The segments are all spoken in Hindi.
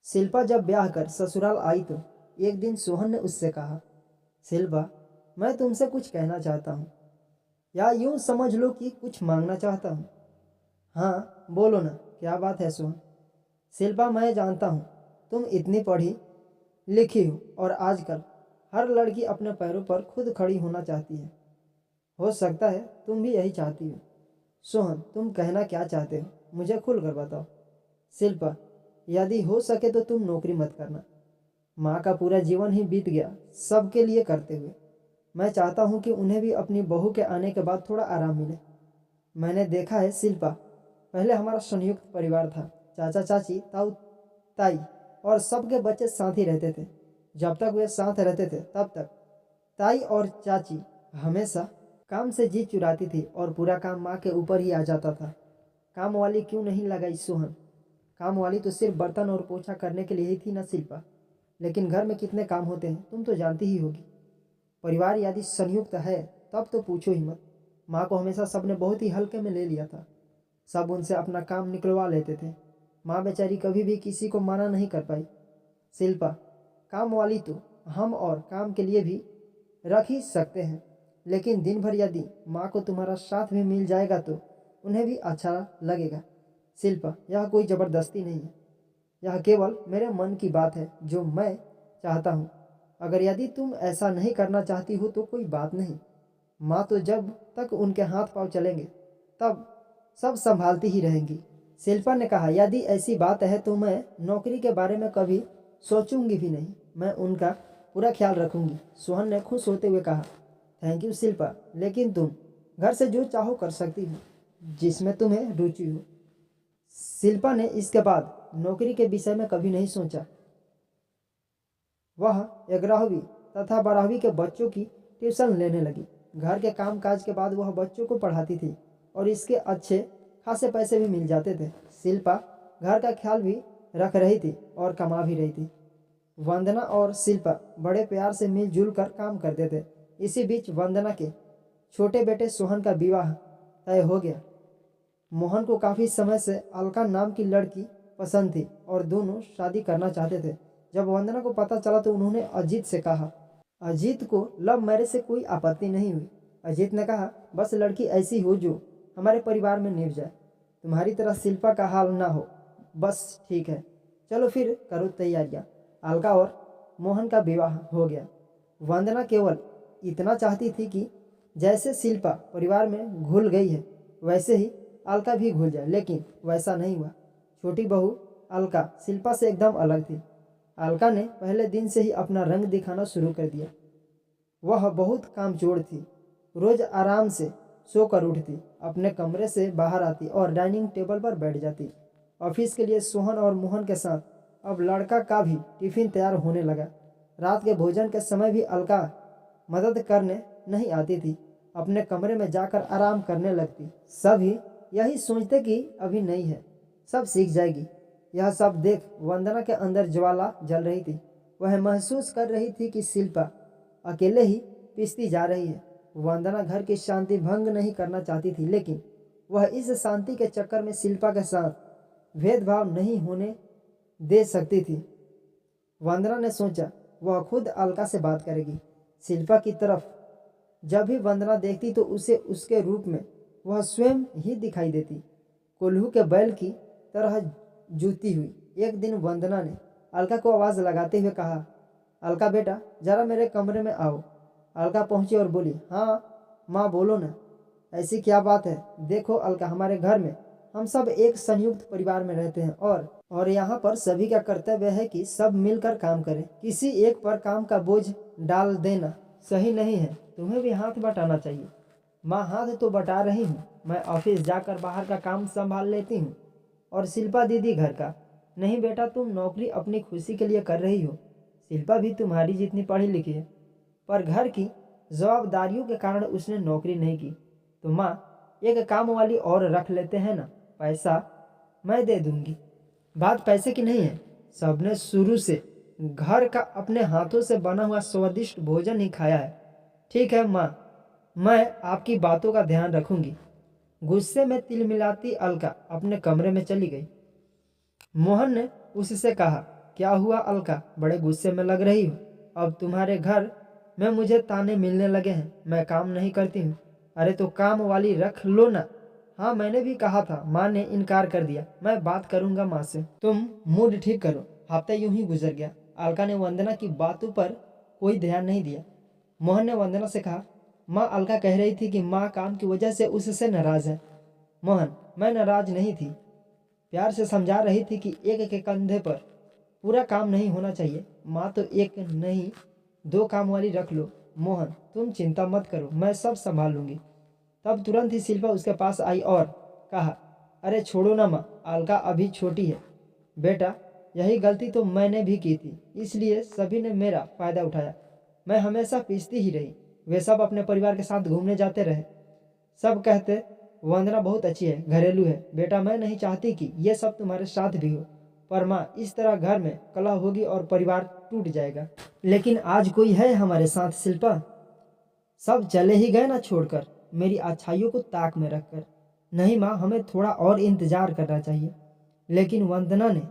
शिल्पा जब ब्याह कर ससुराल आई तो एक दिन सोहन ने उससे कहा, शिल्पा, मैं तुमसे कुछ कहना चाहता हूँ, या यूं समझ लो कि कुछ मांगना चाहता हूँ। हाँ बोलो ना, क्या बात है सोहन। शिल्पा, मैं जानता हूँ तुम इतनी पढ़ी लिखी हो और आजकल हर लड़की अपने पैरों पर खुद खड़ी होना चाहती है। हो सकता है तुम भी यही चाहती हो। सोहन, तुम कहना क्या चाहते हो, मुझे खुल कर बताओ। शिल्पा, यदि हो सके तो तुम नौकरी मत करना। माँ का पूरा जीवन ही बीत गया सबके लिए करते हुए। मैं चाहता हूँ कि उन्हें भी अपनी बहू के आने के बाद थोड़ा आराम मिले। मैंने देखा है शिल्पा, पहले हमारा संयुक्त परिवार था। चाचा चाची ताऊ ताई और सबके बच्चे साथ ही रहते थे। जब तक वे साथ रहते थे तब तक ताई और चाची हमेशा काम से जी चुराती थी और पूरा काम माँ के ऊपर ही आ जाता था। काम वाली क्यों नहीं लगाई सोहन? काम वाली तो सिर्फ बर्तन और पोछा करने के लिए ही थी ना शिल्पा। लेकिन घर में कितने काम होते हैं तुम तो जानती ही होगी। परिवार यदि संयुक्त है तब तो पूछो ही मत। माँ को हमेशा सबने बहुत ही हल्के में ले लिया था। सब उनसे अपना काम निकलवा लेते थे। माँ बेचारी कभी भी किसी को मना नहीं कर पाई। शिल्पा, काम वाली तो हम और काम के लिए भी रख ही सकते हैं, लेकिन दिन भर यदि माँ को तुम्हारा साथ भी मिल जाएगा तो उन्हें भी अच्छा लगेगा। शिल्पा, यह कोई ज़बरदस्ती नहीं है, यह केवल मेरे मन की बात है जो मैं चाहता हूँ। अगर यदि तुम ऐसा नहीं करना चाहती हो तो कोई बात नहीं। माँ तो जब तक उनके हाथ पाँव चलेंगे तब सब संभालती ही रहेंगी। शिल्पा ने कहा, यदि ऐसी बात है तो मैं नौकरी के बारे में कभी सोचूंगी भी नहीं। मैं उनका पूरा ख्याल रखूंगी। सोहन ने खुश होते हुए कहा, थैंक यू शिल्पा, लेकिन तुम घर से जो चाहो कर सकती हो, जिसमें तुम्हें रुचि हो। शिल्पा ने इसके बाद नौकरी के विषय में कभी नहीं सोचा। वह 11वीं तथा 12वीं के बच्चों की ट्यूशन लेने लगी। घर के काम काज के बाद वह बच्चों को पढ़ाती थी और इसके अच्छे खासे पैसे भी मिल जाते थे। शिल्पा घर का ख्याल भी रख रही थी और कमा भी रही थी। वंदना और शिल्पा बड़े प्यार से मिलजुल कर काम करते थे। इसी बीच वंदना के छोटे बेटे सोहन का विवाह तय हो गया। मोहन को काफ़ी समय से अलका नाम की लड़की पसंद थी और दोनों शादी करना चाहते थे। जब वंदना को पता चला तो उन्होंने अजीत से कहा। अजीत को लव मैरिज से कोई आपत्ति नहीं हुई। अजीत ने कहा, बस लड़की ऐसी हो जो हमारे परिवार में निभ जाए, तुम्हारी तरह शिल्पा का हाल ना हो, बस ठीक है, चलो फिर करो तैयारियाँ। अलका और मोहन का विवाह हो गया। वंदना केवल इतना चाहती थी कि जैसे शिल्पा परिवार में घुल गई है वैसे ही अलका भी घुल जाए, लेकिन वैसा नहीं हुआ। छोटी बहू अलका शिल्पा से एकदम अलग थी। अलका ने पहले दिन से ही अपना रंग दिखाना शुरू कर दिया। वह बहुत कामचोर थी। रोज आराम से सोकर उठती, अपने कमरे से बाहर आती और डाइनिंग टेबल पर बैठ जाती। ऑफिस के लिए सोहन और मोहन के साथ अब लड़का का भी टिफिन तैयार होने लगा। रात के भोजन के समय भी अलका मदद करने नहीं आती थी, अपने कमरे में जाकर आराम करने लगती। सभी यही सोचते कि अभी नहीं है, सब सीख जाएगी। यह सब देख वंदना के अंदर ज्वाला जल रही थी। वह महसूस कर रही थी कि शिल्पा अकेले ही पिसती जा रही है। वंदना घर की शांति भंग नहीं करना चाहती थी, लेकिन वह इस शांति के चक्कर में शिल्पा के साथ भेदभाव नहीं होने दे सकती थी। वंदना ने सोचा वह खुद अलका से बात करेगी। शिल्पा की तरफ जब भी वंदना देखती तो उसे उसके रूप में वह स्वयं ही दिखाई देती, कोल्हू के बैल की तरह जूती हुई। एक दिन वंदना ने अलका को आवाज़ लगाते हुए कहा, अलका बेटा जरा मेरे कमरे में आओ। अलका पहुंची और बोली, हाँ माँ बोलो ना, ऐसी क्या बात है। देखो अलका, हमारे घर में हम सब एक संयुक्त परिवार में रहते हैं और यहाँ पर सभी का कर्तव्य है कि सब मिलकर काम करें। किसी एक पर काम का बोझ डाल देना सही नहीं है, तुम्हें भी हाथ बटाना चाहिए। माँ हाथ तो बटा रही हूँ, मैं ऑफिस जाकर बाहर का काम संभाल लेती हूँ और शिल्पा दीदी घर का। नहीं बेटा, तुम नौकरी अपनी खुशी के लिए कर रही हो। शिल्पा भी तुम्हारी जितनी पढ़ी लिखी है, पर घर की जवाबदारियों के कारण उसने नौकरी नहीं की। तो माँ एक काम वाली और रख लेते हैं ना, पैसा मैं दे दूंगी। बात पैसे की नहीं है, सबने शुरू से घर का अपने हाथों से बना हुआ स्वादिष्ट भोजन ही खाया है। ठीक है माँ, मैं आपकी बातों का ध्यान रखूंगी। गुस्से में तिल मिलाती अलका अपने कमरे में चली गई। मोहन ने उससे कहा, क्या हुआ अलका, बड़े गुस्से में लग रही हो? अब तुम्हारे घर में मुझे ताने मिलने लगे हैं, मैं काम नहीं करती हूँ। अरे तो काम वाली रख लो ना। हाँ मैंने भी कहा था, माँ ने इनकार कर दिया। मैं बात करूंगा माँ से। तुम मूड ठीक करो। हफ्ता यूं ही गुजर गया। अलका ने वंदना की बातों पर कोई ध्यान नहीं दिया। मोहन ने वंदना से कहा, माँ अलका कह रही थी कि माँ काम की वजह से उससे नाराज है। मोहन, मैं नाराज नहीं थी, प्यार से समझा रही थी कि एक के कंधे पर पूरा काम नहीं होना चाहिए। माँ तो एक नहीं 2 काम वाली रख लो। मोहन, तुम चिंता मत करो, मैं सब संभाल लूंगी। तब तुरंत ही शिल्पा उसके पास आई और कहा, अरे छोड़ो ना माँ, अलका अभी छोटी है। बेटा, यही गलती तो मैंने भी की थी, इसलिए सभी ने मेरा फायदा उठाया। मैं हमेशा पीसती ही रही। वे सब अपने परिवार के साथ घूमने जाते रहे। सब कहते वंदना बहुत अच्छी है, घरेलू है। बेटा, मैं नहीं चाहती कि ये सब तुम्हारे साथ भी हो, पर माँ इस तरह घर में कलह होगी और परिवार टूट जाएगा। लेकिन आज कोई है हमारे साथ शिल्पा। सब चले ही गए ना छोड़कर, मेरी अच्छाइयों को ताक में रखकर। नहीं माँ, हमें थोड़ा और इंतजार करना चाहिए। लेकिन वंदना ने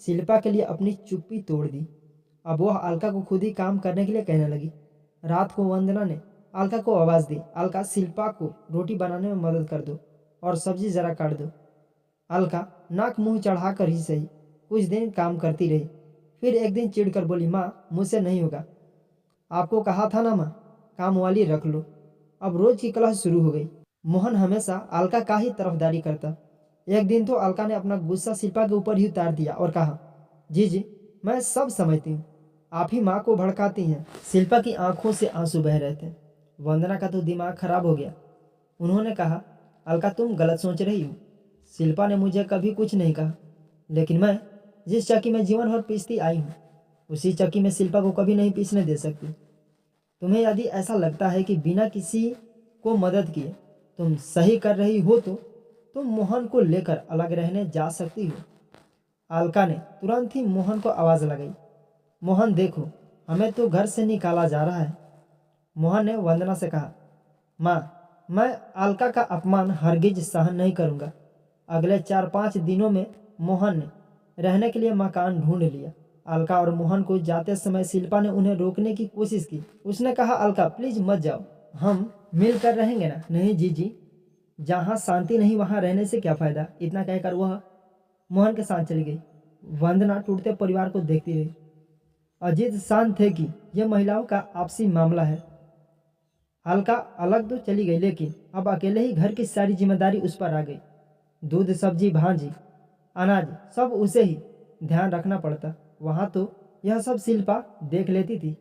शिल्पा के लिए अपनी चुप्पी तोड़ दी। अब वह अलका को खुद ही काम करने के लिए कहने लगी। रात को वंदना ने अलका को आवाज़ दी, अलका, शिल्पा को रोटी बनाने में मदद कर दो और सब्जी ज़रा काट दो। अलका नाक मुंह चढ़ाकर ही सही कुछ दिन काम करती रही। फिर एक दिन चिढ़कर बोली, माँ मुझसे नहीं होगा। आपको कहा था ना माँ, काम वाली रख लो। अब रोज की कलह शुरू हो गई। मोहन हमेशा अलका का ही तरफदारी करता। एक दिन तो अलका ने अपना गुस्सा शिल्पा के ऊपर ही उतार दिया और कहा, जी मैं सब समझती हूँ, आप ही माँ को भड़काती हैं। शिल्पा की आंखों से आंसू बह रहे थे। वंदना का तो दिमाग खराब हो गया। उन्होंने कहा, अलका तुम गलत सोच रही हो। शिल्पा ने मुझे कभी कुछ नहीं कहा, लेकिन मैं जिस चक्की में जीवन भर पीसती आई हूँ, उसी चक्की में शिल्पा को कभी नहीं पीसने दे सकती। तुम्हें यदि ऐसा लगता है कि बिना किसी को मदद किए तुम सही कर रही हो तो तुम मोहन को लेकर अलग रहने जा सकती हो। अलका ने तुरंत ही मोहन को आवाज़ लगाई, मोहन देखो, हमें तो घर से निकाला जा रहा है। मोहन ने वंदना से कहा, माँ मैं अलका का अपमान हरगिज सहन नहीं करूँगा। अगले 4-5 दिनों में मोहन ने रहने के लिए मकान ढूंढ लिया। अलका और मोहन को जाते समय शिल्पा ने उन्हें रोकने की कोशिश की। उसने कहा, अलका प्लीज मत जाओ, हम मिलकर रहेंगे ना। नहीं जीजी, जहाँ शांति नहीं वहाँ रहने से क्या फायदा। इतना कहकर वह मोहन के साथ चली गई। वंदना टूटते परिवार को देखती रही। अजीत शांत थे कि यह महिलाओं का आपसी मामला है। अलका अलग तो चली गई, लेकिन अब अकेले ही घर की सारी जिम्मेदारी उस पर आ गई। दूध, सब्जी, भांजी, अनाज सब उसे ही ध्यान रखना पड़ता। वहाँ तो यह सब शिल्पा देख लेती थी।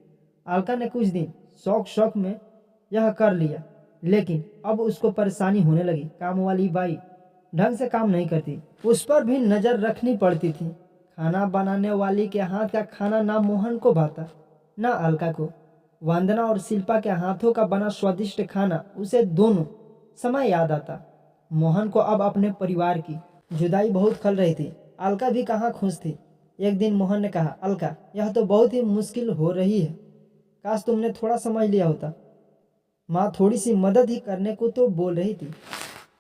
अलका ने कुछ दिन शौक में यह कर लिया, लेकिन अब उसको परेशानी होने लगी। काम वाली बाई ढंग से काम नहीं करती, उस पर भी नज़र रखनी पड़ती थी। खाना बनाने वाली के हाथ का खाना ना मोहन को भाता ना अलका को। वंदना और शिल्पा के हाथों का बना स्वादिष्ट खाना उसे दोनों समय याद आता। मोहन को अब अपने परिवार की जुदाई बहुत खल रही थी। अलका भी कहाँ खुश थी। एक दिन मोहन ने कहा, अलका यह तो बहुत ही मुश्किल हो रही है, काश तुमने थोड़ा समझ लिया होता। माँ थोड़ी सी मदद ही करने को तो बोल रही थी,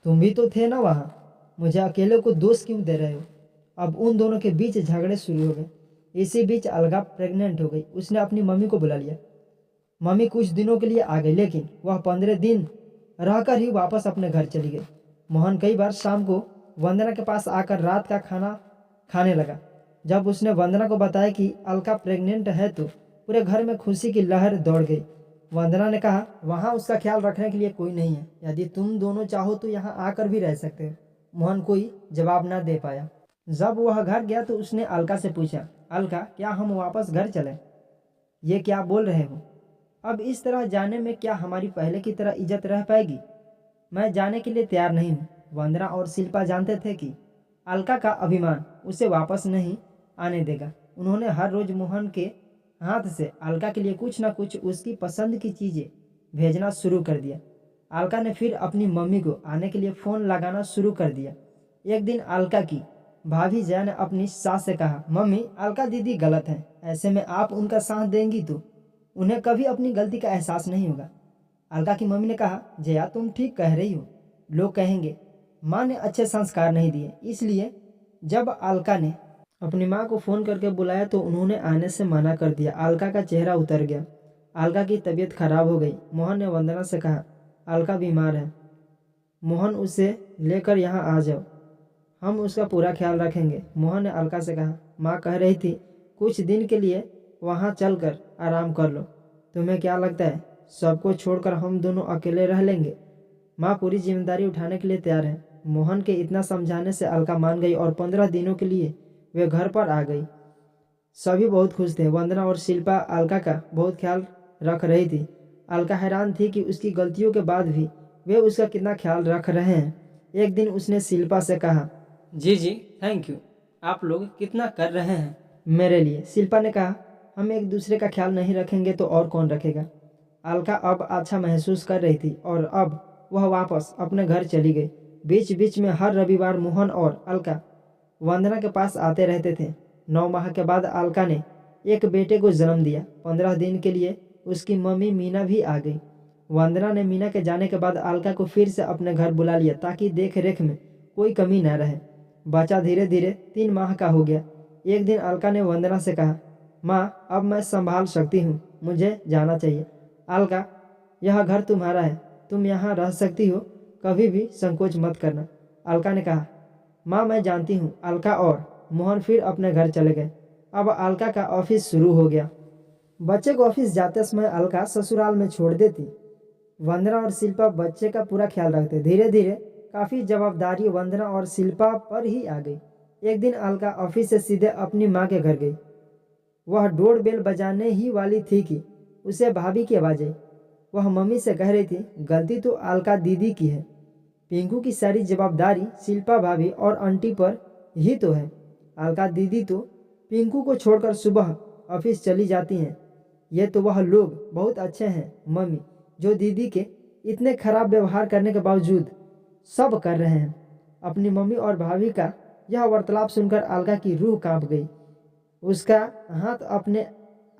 तुम भी तो थे ना वहाँ, मुझे अकेले को दोष क्यों दे रहे हो। अब उन दोनों के बीच झगड़े शुरू हो गए। इसी बीच अलका प्रेग्नेंट हो गई। उसने अपनी मम्मी को बुला लिया। मम्मी कुछ दिनों के लिए आ गई, लेकिन वह 15 दिन रहकर ही वापस अपने घर चली गई। मोहन कई बार शाम को वंदना के पास आकर रात का खाना खाने लगा। जब उसने वंदना को बताया कि अलका प्रेग्नेंट है तो पूरे घर में खुशी की लहर दौड़ गई। वंदना ने कहा, वहाँ उसका ख्याल रखने के लिए कोई नहीं है, यदि तुम दोनों चाहो तो यहाँ आकर भी रह सकते हो। मोहन कोई जवाब न दे पाया। जब वह घर गया तो उसने अलका से पूछा, अलका क्या हम वापस घर चलें? ये क्या बोल रहे हो? अब इस तरह जाने में क्या हमारी पहले की तरह इज्जत रह पाएगी? मैं जाने के लिए तैयार नहीं हूँ। वंदना और शिल्पा जानते थे कि अलका का अभिमान उसे वापस नहीं आने देगा। उन्होंने हर रोज मोहन के हाथ से अलका के लिए कुछ ना कुछ उसकी पसंद की चीज़ें भेजना शुरू कर दिया। अलका ने फिर अपनी मम्मी को आने के लिए फ़ोन लगाना शुरू कर दिया। एक दिन अलका की भाभी जया ने अपनी सास से कहा, मम्मी अलका दीदी गलत हैं, ऐसे में आप उनका साथ देंगी तो उन्हें कभी अपनी गलती का एहसास नहीं होगा। अलका की मम्मी ने कहा, जया तुम ठीक कह रही हो, लोग कहेंगे माँ ने अच्छे संस्कार नहीं दिए। इसलिए जब अलका ने अपनी माँ को फ़ोन करके बुलाया तो उन्होंने आने से मना कर दिया। अलका का चेहरा उतर गया। अलका की तबीयत खराब हो गई। मोहन ने वंदना से कहा, अलका बीमार है, मोहन उसे लेकर यहाँ आ जाओ, हम उसका पूरा ख्याल रखेंगे। मोहन ने अलका से कहा, माँ कह रही थी कुछ दिन के लिए वहाँ चलकर आराम कर लो, तुम्हें क्या लगता है सबको छोड़कर हम दोनों अकेले रह लेंगे? माँ पूरी जिम्मेदारी उठाने के लिए तैयार है। मोहन के इतना समझाने से अलका मान गई और 15 दिनों के लिए वे घर पर आ गई। सभी बहुत खुश थे। वंदना और शिल्पा अलका का बहुत ख्याल रख रही थी। अलका हैरान थी कि उसकी गलतियों के बाद भी वे उसका कितना ख्याल रख रहे हैं। एक दिन उसने शिल्पा से कहा, जी जी थैंक यू, आप लोग कितना कर रहे हैं मेरे लिए। शिल्पा ने कहा, हम एक दूसरे का ख्याल नहीं रखेंगे तो और कौन रखेगा। अलका अब अच्छा महसूस कर रही थी और अब वह वापस अपने घर चली गई। बीच बीच में हर रविवार मोहन और अलका वंदना के पास आते रहते थे। 9 माह के बाद अलका ने एक बेटे को जन्म दिया। 15 दिन के लिए उसकी मम्मी मीना भी आ गई। वंदना ने मीना के जाने के बाद अलका को फिर से अपने घर बुला लिया ताकि देख रेख में कोई कमी न रहे। बच्चा धीरे धीरे 3 माह का हो गया। एक दिन अलका ने वंदना से कहा, माँ अब मैं संभाल सकती हूँ, मुझे जाना चाहिए। अलका, यह घर तुम्हारा है, तुम यहाँ रह सकती हो, कभी भी संकोच मत करना। अलका ने कहा, माँ मैं जानती हूँ। अलका और मोहन फिर अपने घर चले गए। अब अलका का ऑफिस शुरू हो गया। बच्चे को ऑफिस जाते समय अलका ससुराल में छोड़ देती। वंदना और शिल्पा बच्चे का पूरा ख्याल रखते। धीरे धीरे काफ़ी जवाबदारी वंदना और शिल्पा पर ही आ गई। एक दिन अलका ऑफिस से सीधे अपनी माँ के घर गई। वह डोर बेल बजाने ही वाली थी कि उसे भाभी की आवाज़ आई। वह मम्मी से कह रही थी, गलती तो अलका दीदी की है, पिंकू की सारी जवाबदारी शिल्पा भाभी और आंटी पर ही तो है। अलका दीदी तो पिंकू को छोड़कर सुबह ऑफिस चली जाती हैं। ये तो वह लोग बहुत अच्छे हैं मम्मी, जो दीदी के इतने खराब व्यवहार करने के बावजूद सब कर रहे हैं। अपनी मम्मी और भाभी का यह वार्तालाप सुनकर अलका की रूह कांप गई। उसका हाथ अपने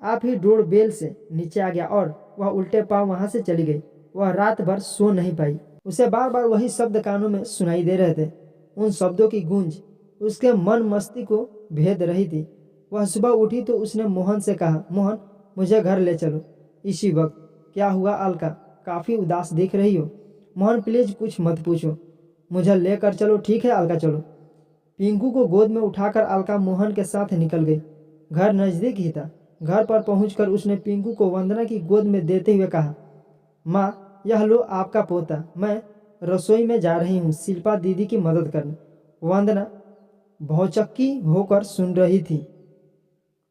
आप ही डोर बेल से नीचे आ गया और वह उल्टे पांव वहां से चली गई। वह रात भर सो नहीं पाई। उसे बार बार वही शब्द कानों में सुनाई दे रहे थे। उन शब्दों की गूंज उसके मन मस्ती को भेद रही थी। वह सुबह उठी तो उसने मोहन से कहा, मोहन मुझे घर ले चलो इसी वक्त। क्या हुआ अलका, काफ़ी उदास दिख रही हो। मोहन प्लीज कुछ मत पूछो, मुझे लेकर चलो। ठीक है अलका चलो। पिंकू को गोद में उठाकर अलका मोहन के साथ निकल गई। घर नज़दीक ही था। घर पर पहुंचकर उसने पिंकू को वंदना की गोद में देते हुए कहा, माँ यह लो आपका पोता, मैं रसोई में जा रही हूँ शिल्पा दीदी की मदद करने। वंदना भौचक्की होकर सुन रही थी,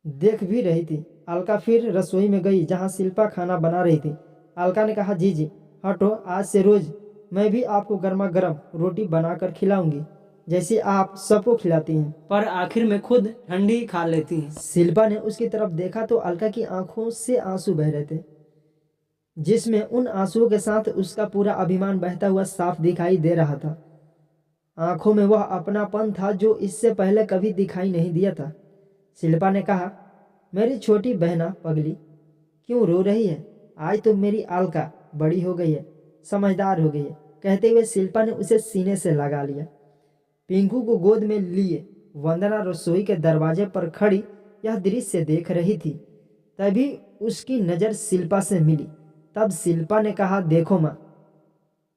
देख भी रही थी। अलका फिर रसोई में गई जहाँ शिल्पा खाना बना रही थी। अलका ने कहा, जी जी हटो, आज से रोज मैं भी आपको गर्मा गर्म रोटी बनाकर खिलाऊंगी जैसी आप सबको खिलाती हैं, पर आखिर में खुद ठंडी खा लेती हैं। शिल्पा ने उसकी तरफ देखा तो अलका की आंखों से आंसू बह रहे थे, जिसमें उन आंसुओं के साथ उसका पूरा अभिमान बहता हुआ साफ दिखाई दे रहा था। आंखों में वह अपनापन था जो इससे पहले कभी दिखाई नहीं दिया था। शिल्पा ने कहा, मेरी छोटी बहना पगली क्यों रो रही है? आज तो मेरी अलका बड़ी हो गई है, समझदार हो गई है। कहते हुए शिल्पा ने उसे सीने से लगा लिया। पिंकू को गोद में लिए वंदना रसोई के दरवाजे पर खड़ी यह दृश्य देख रही थी। तभी उसकी नज़र शिल्पा से मिली। तब शिल्पा ने कहा, देखो माँ,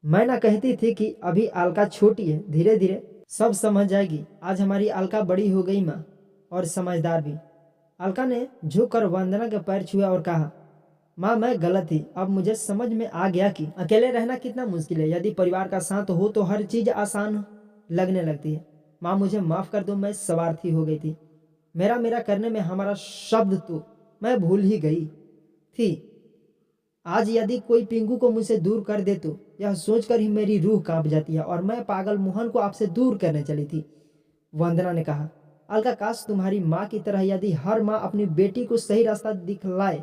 मैं ना कहती थी कि अभी अलका छोटी है, धीरे धीरे सब समझ जाएगी। आज हमारी अलका बड़ी हो गई माँ, और समझदार भी। अलका ने झुककर वंदना के पैर छुआ और कहा, माँ मैं गलत थी, अब मुझे समझ में आ गया कि अकेले रहना कितना मुश्किल है। यदि परिवार का साथ हो तो हर चीज़ आसान लगने लगती है। माँ मुझे माफ़ कर दो, मैं स्वार्थी हो गई थी। मेरा मेरा करने में हमारा शब्द तो मैं भूल ही गई थी। आज यदि कोई पिंकू को मुझसे दूर कर दे तो यह सोचकर ही मेरी रूह कांप जाती है, और मैं पागल मोहन को आपसे दूर करने चली थी। वंदना ने कहा, अलका काश तुम्हारी माँ की तरह यदि हर माँ अपनी बेटी को सही रास्ता दिखलाए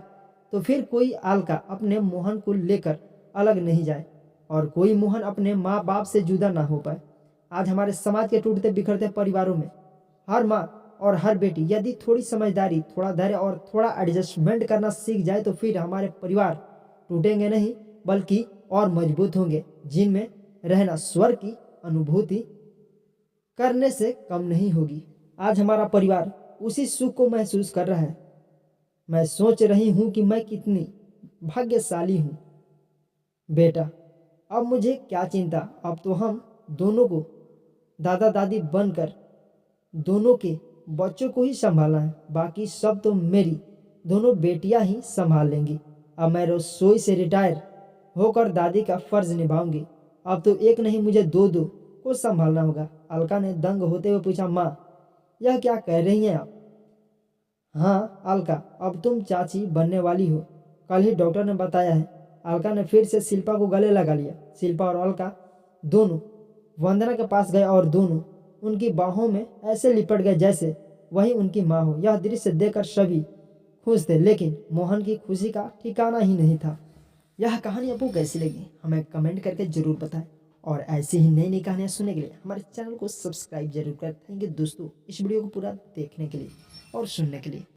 तो फिर कोई अलका अपने मोहन को लेकर अलग नहीं जाए और कोई मोहन अपने माँ बाप से जुदा ना हो पाए। आज हमारे समाज के टूटते बिखरते परिवारों में हर माँ और हर बेटी यदि थोड़ी समझदारी, थोड़ा धैर्य और थोड़ा एडजस्टमेंट करना सीख जाए तो फिर हमारे परिवार टूटेंगे नहीं बल्कि और मजबूत होंगे, जिनमें रहना स्वर्ग की अनुभूति करने से कम नहीं होगी। आज हमारा परिवार उसी सुख को महसूस कर रहा है। मैं सोच रही हूँ कि मैं कितनी भाग्यशाली हूँ। बेटा, अब मुझे क्या चिंता, अब तो हम दोनों को दादा दादी बनकर दोनों के बच्चों को ही संभालना है। बाकी सब तो मेरी दोनों बेटियां ही संभाल लेंगी। अब मैं रसोई से रिटायर होकर दादी का फर्ज निभाऊंगी। अब तो एक नहीं, मुझे दो दो को संभालना होगा। अलका ने दंग होते हुए पूछा, माँ यह क्या कह रही हैं आप? हाँ अलका, अब तुम चाची बनने वाली हो, कल ही डॉक्टर ने बताया है। अलका ने फिर से शिल्पा को गले लगा लिया। शिल्पा और अलका दोनों वंदना के पास गए और दोनों उनकी बाहों में ऐसे लिपट गए जैसे वही उनकी माँ हो। यह दृश्य देखकर सभी खुश थे, लेकिन मोहन की खुशी का ठिकाना ही नहीं था। यह कहानी आपको कैसी लगी हमें कमेंट करके जरूर बताएं, और ऐसी ही नई नई कहानियाँ सुनने के लिए हमारे चैनल को सब्सक्राइब जरूर करें। थैंक यू दोस्तों इस वीडियो को पूरा देखने के लिए और सुनने के लिए।